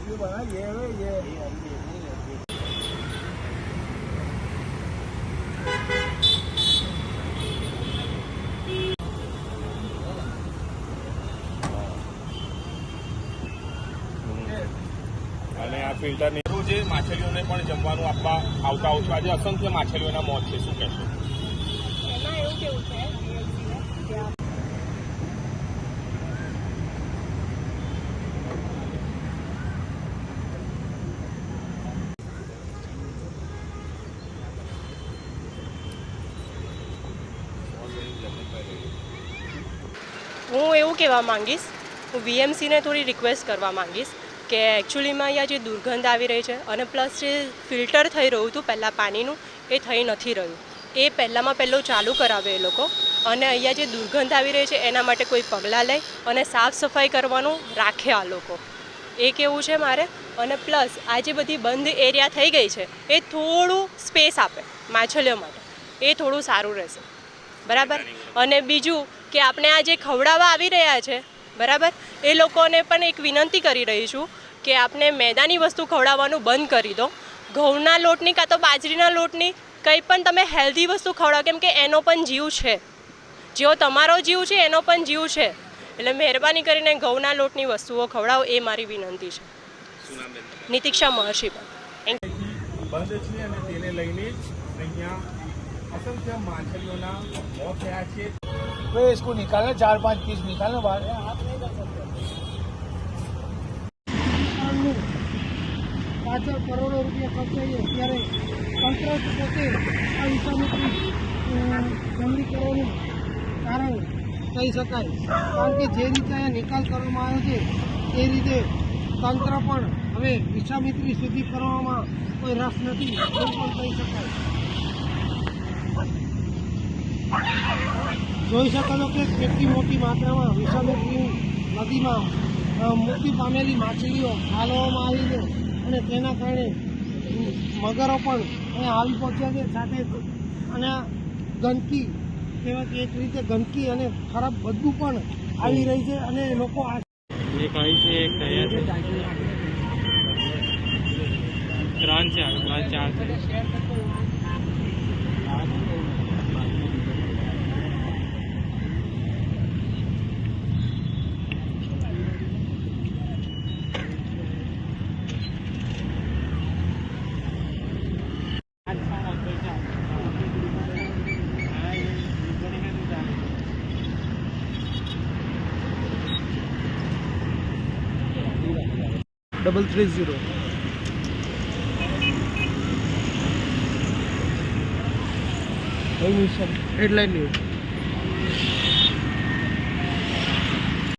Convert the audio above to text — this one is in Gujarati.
वीडियो बना ये અને આ ફિલ્ટર જે માછલીઓને પણ જમવાનું આપવા આવતા હોય છે. આજે અસંખ્ય માછલીઓના મોત છે, શું કહેશો? એમાં એવું કેવું છે હું એવું કહેવા માંગીશ, હું વીએમસીને થોડી રિક્વેસ્ટ કરવા માંગીશ કે એકચ્યુઅલીમાં અહીંયા જે દુર્ગંધ આવી રહી છે અને પ્લસ જે ફિલ્ટર થઈ રહ્યું હતું પહેલાં પાણીનું એ થઈ નથી રહ્યું. એ પહેલું ચાલુ કરાવે એ લોકો અને અહીંયા જે દુર્ગંધ આવી રહી છે એના માટે કોઈ પગલાં લે અને સાફ સફાઈ કરવાનું રાખે આ લોકો. એ કેવું છે મારે. અને પ્લસ આ જે બધી બંધ એરિયા થઈ ગઈ છે એ થોડું સ્પેસ આપે માછલીઓ માટે, એ થોડું સારું રહેશે. બરાબર. અને બીજું કે આપણે આ જે ખવડાવવા આવી રહ્યા છે બરાબર, એ લોકોને પણ એક વિનંતી કરી રહી છું કે આપણે મેદાની વસ્તુ ખવડાવવાનું બંધ કરી દો. ઘઉંના લોટની કાં તો બાજરીના લોટની કંઈ પણ તમે હેલ્ધી વસ્તુ ખવડાવો, કેમ કે એનો પણ જીવ છે, જેવો તમારો જીવ છે એનો પણ જીવ છે. એટલે મહેરબાની કરીને ઘઉંના લોટની વસ્તુઓ ખવડાવો, એ મારી વિનંતી છે. નીતિક્ષા મહર્ષિ બંધ છે અને તેને લઈને અહીંયા असंख्य माछलियों मौत थया छे. तो इसको निकालना 4-5 पीस निकालना बाहर. 5 કરોડ રૂપિયા ખર્ચાઈએ ત્યારે તંત્ર પોતે આ વિષામુક્તિ જંગલી કરવાનું કારણ કહી શકાય. કારણ કે જે રીતે અહીંયા નિકાલ કરવામાં આવ્યો છે એ રીતે તંત્ર પણ હવે વિષામિત્રી સુધી કરવામાં કોઈ રસ નથી એવું પણ કહી શકાય. જોઈ શકો છો કે કેટલી મોટી માત્રામાં વિષામિત્રી નદીમાં મૃત્યુ પામેલી માછલીઓ ઠાલવવામાં આવી છે અને તેના કારણે મગરો પણ અહીંયા આવી પહોંચ્યા છે. સાથે અને ગંદકી કહેવાય કે એક રીતે ગંદકી અને ખરાબ બદબુ પણ આવી રહી છે અને લોકો આ $330 हेडलाइन न्यूज.